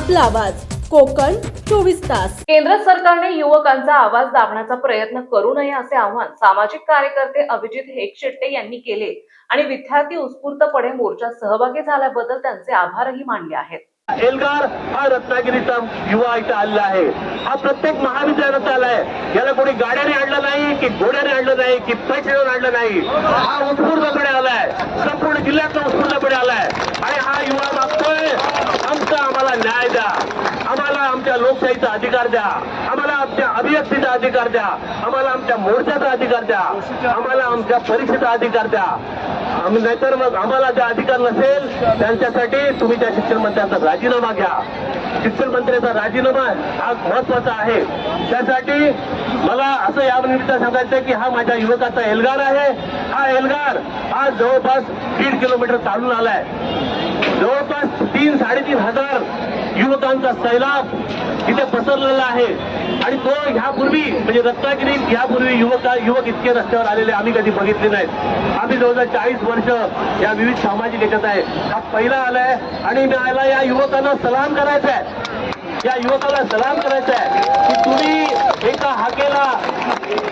आपला आवाज कोकण 24 तास। केंद्र सरकारने युवकांचा आवाज दाबण्याचा प्रयत्न करू नये असे आवाहन सामाजिक कार्यकर्ते अभिजित हेकशेट्टे यांनी केले आणि विद्यार्थी उत्स्फूर्तपणे मोर्चात सहभागी झाल्याबद्दल त्यांचे आभारही मानले आहेत। एल्गार हा रत्नागिरीचा युवा इथं आलेला आहे। हा प्रत्येक महाविद्यालयात आलाय। याला कोणी गाड्याने आणलं नाही की घोड्याने आणलं नाही की पैसे देऊन आणलं नाही। हा उत्स्फूर्तपणे आलाय, संपूर्ण जिल्ह्यात उत्स्फूर्तपणे आलाय आणि हा युवा मागतोय आम्हाला न्याय द्या, आम्हाला आमच्या लोकशाहीचा अधिकार द्या, आम्हाला आमच्या अभिव्यक्तीचा अधिकार द्या, आम्हाला आमच्या मोर्चाचा अधिकार द्या, आम्हाला आमच्या परीक्षेचा अधिकार द्या। नाहीतर मग आम्हाला जे अधिकार नसेल त्यांच्यासाठी तुम्ही त्या शिक्षण मंत्र्यांचा राजीनामा घ्या। शिक्षण मंत्र्याचा राजीनामा हा महत्वाचा आहे। त्यासाठी मला असं या निमित्तानं सांगायचं की हा माझ्या युवकाचा एल्गार आहे। हा एल्गार आज जवळपास 1.5 किलोमीटर चालून आलाय। जवळपास 3-3.5 हजार युवकांचा सैलाब इथे पसरलेला आहे आणि तो ह्यापूर्वी म्हणजे रत्नागिरीत ह्यापूर्वी युवक इतके रस्त्यावर आलेले आम्ही कधी बघितले नाहीत। आम्ही जवळजवळ 40 वर्ष या विविध सामाजिक याच्यात आहे। हा पहिला आलाय आणि मला या युवकांना सलाम करायचा आहे, या युवकाला सलाम करायचा आहे की तुम्ही एका हाकेला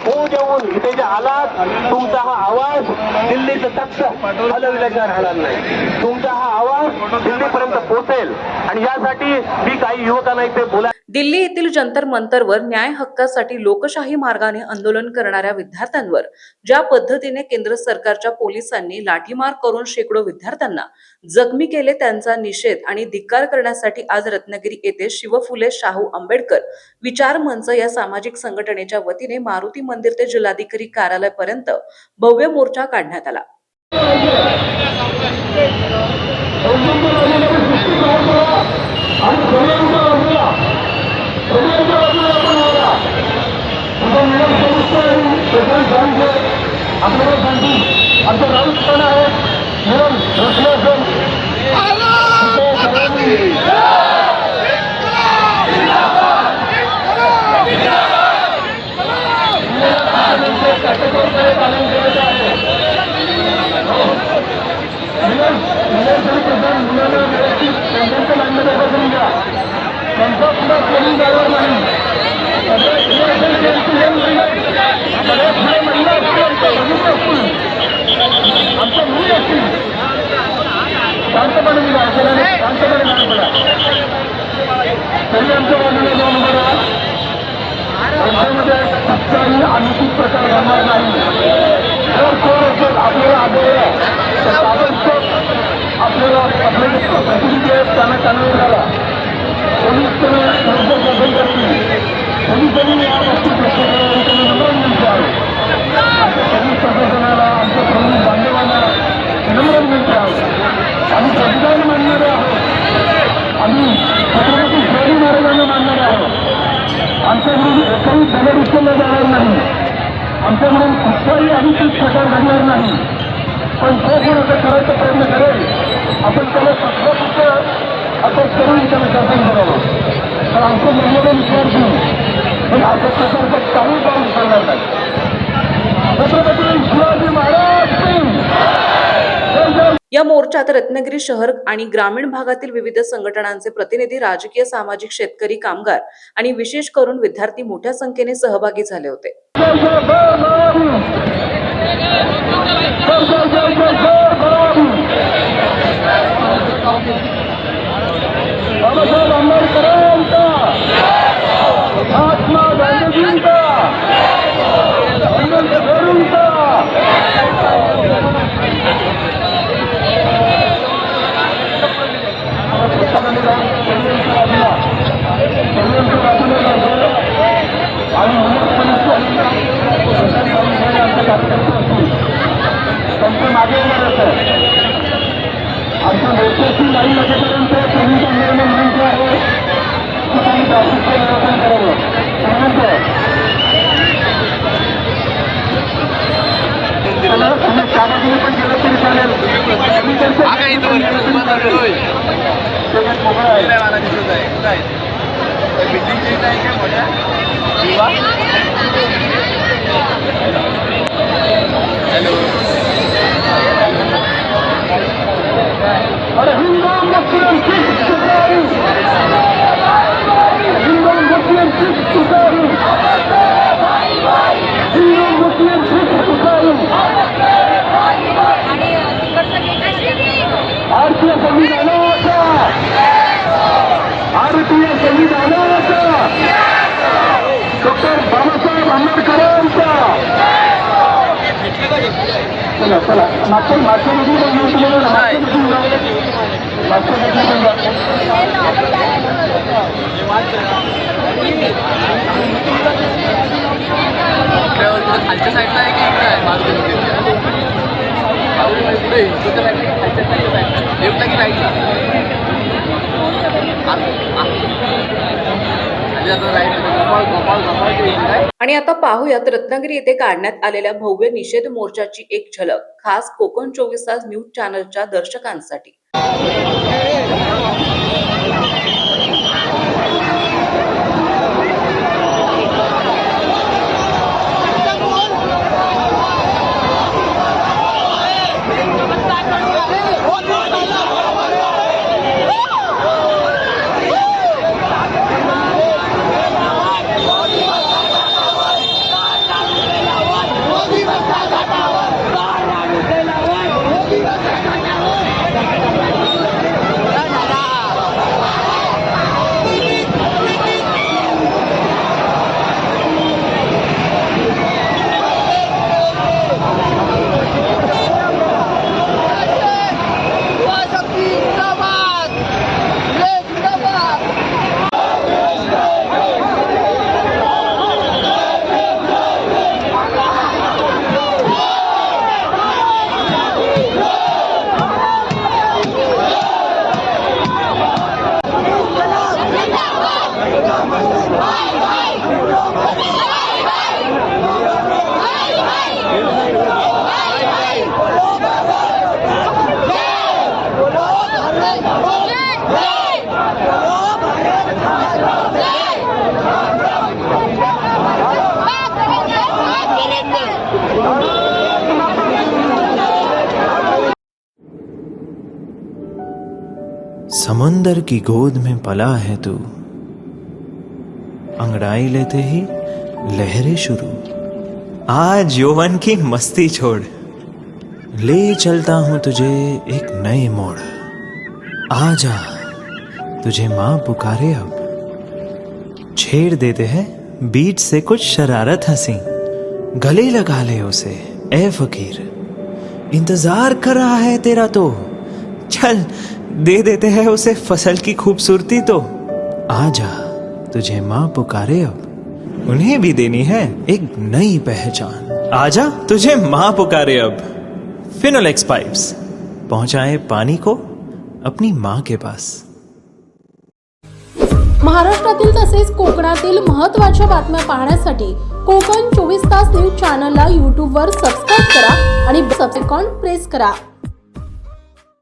हो देऊन इथे जे आलात, तुमचा हा आवाज दिल्लीचं तख्त हलविल्याशिवाय राहणार नाही। तुमचा हा आवाज दिल्लीपर्यंत पोहोचेल आणि यासाठी मी काही युवकांना इथे बोला। दिल्ली येथील जंतर मंतरवर न्याय हक्कासाठी लोकशाही मार्गाने आंदोलन करणाऱ्या विद्यार्थ्यांवर ज्या पद्धतीने केंद्र सरकारच्या पोलिसांनी लाठीमार करून शेकडो विद्यार्थ्यांना जखमी केले, त्यांचा निषेध आणि धिक्कार करण्यासाठी आज रत्नागिरी येथे शिव फुले शाहू आंबेडकर विचार मंच या सामाजिक संघटनेच्या वतीने मारुती मंदिर ते जिल्हाधिकारी कार्यालयापर्यंत भव्य मोर्चा काढण्यात आला। अनुचित प्रकार घडणार नाही। जर कोण असेल आपल्याला आढळला तर ताबडतोब आपल्याला आपले जे प्रतिनिधी आहेत त्यांना कानून झाला पोलीस सर्व बदल करतील। पोलिसांनी या गोष्टी नम्र विनंती आहे, आमच्या पोलीस प्रशासनाला, आमच्या पोलीस बांधवांना नम्र विनंती आहे। आम्ही संविधान मानणारे आहोत, आम्ही छत्रपती शिवाजी महाराजांना मानणारे आहोत। आमच्याकडून एकही दगड उचलला जाणार नाही, आमच्याकडून कुठलाही अनुचित प्रकार घडणार नाही। पण जो कोण असं करायचा प्रयत्न करेल आपण त्याला सत्वापुरतं अटक करून त्याला शासन करावं। तर आमचं मर्यादा विचार पण अशा प्रकारचं काही पाऊल करणार नाही। छत्रपती शिवाजी महाराज या मोर्चात रत्नागिरी शहर आणि ग्रामीण भागातील विविध संघटनांचे प्रतिनिधी, राजकीय, सामाजिक, शेतकरी, कामगार आणि विशेष करून विद्यार्थी मोठ्या संख्येने सहभागी झाले होते। त्यांच्या मागे येणार होतं आमच्या मोर्चाची लाईन लागेपर्यंत पोलीस आंदोलन विनंती आहे की त्यांनी ट्रॅफिकचं नियोजन करावं। तुम्ही त्यामध्ये पण गेलं तरी चालेल, मोकळा आहे। घ्या चला मागच्या निधी पण घेऊन तुम्ही मागच्या निधी पण घ्या खालच्या साईडला आहे की इकडे आहे मारुती मंदिरच्या पुढे हिंदूच्या साईडला की खालच्या साईडला लेफ्टला की राईटला आणि आता पाहूयात रत्नागिरी येथे काढण्यात आलेल्या भव्य निषेध मोर्चाची एक झलक खास कोकण 24 तास न्यूज चॅनलच्या दर्शकांसाठी. समंदर की गोद में पला है तू, अंगड़ाई लेते ही लहरें शुरू। आज यौवन की मस्ती छोड़, ले चलता हूं तुझे एक नए मोड़। आजा तुझे माँ पुकारे अब, छेड़ देते हैं बीच से कुछ शरारत हंसी। गले लगा ले उसे ए फकीर, इंतजार कर रहा है तेरा तो। चल दे देते हैं उसे फसल की खूबसूरती तो। आजा तुझे माँ पुकारे अब, उन्हें भी देनी है एक नई पहचान। आजा तुझे माँ पुकारे अब। फिनोलेक्स पाइप्स पहुंचाए पानी को अपनी माँ के पास। महाराष्ट्रातील तसेच कोकणातील महत्त्वाच्या बातम्या पाहण्यासाठी कोकण 24 तास न्यूज चॅनलला यूट्यूबवर सबस्क्राईब करा आणि बेल आयकॉन प्रेस करा.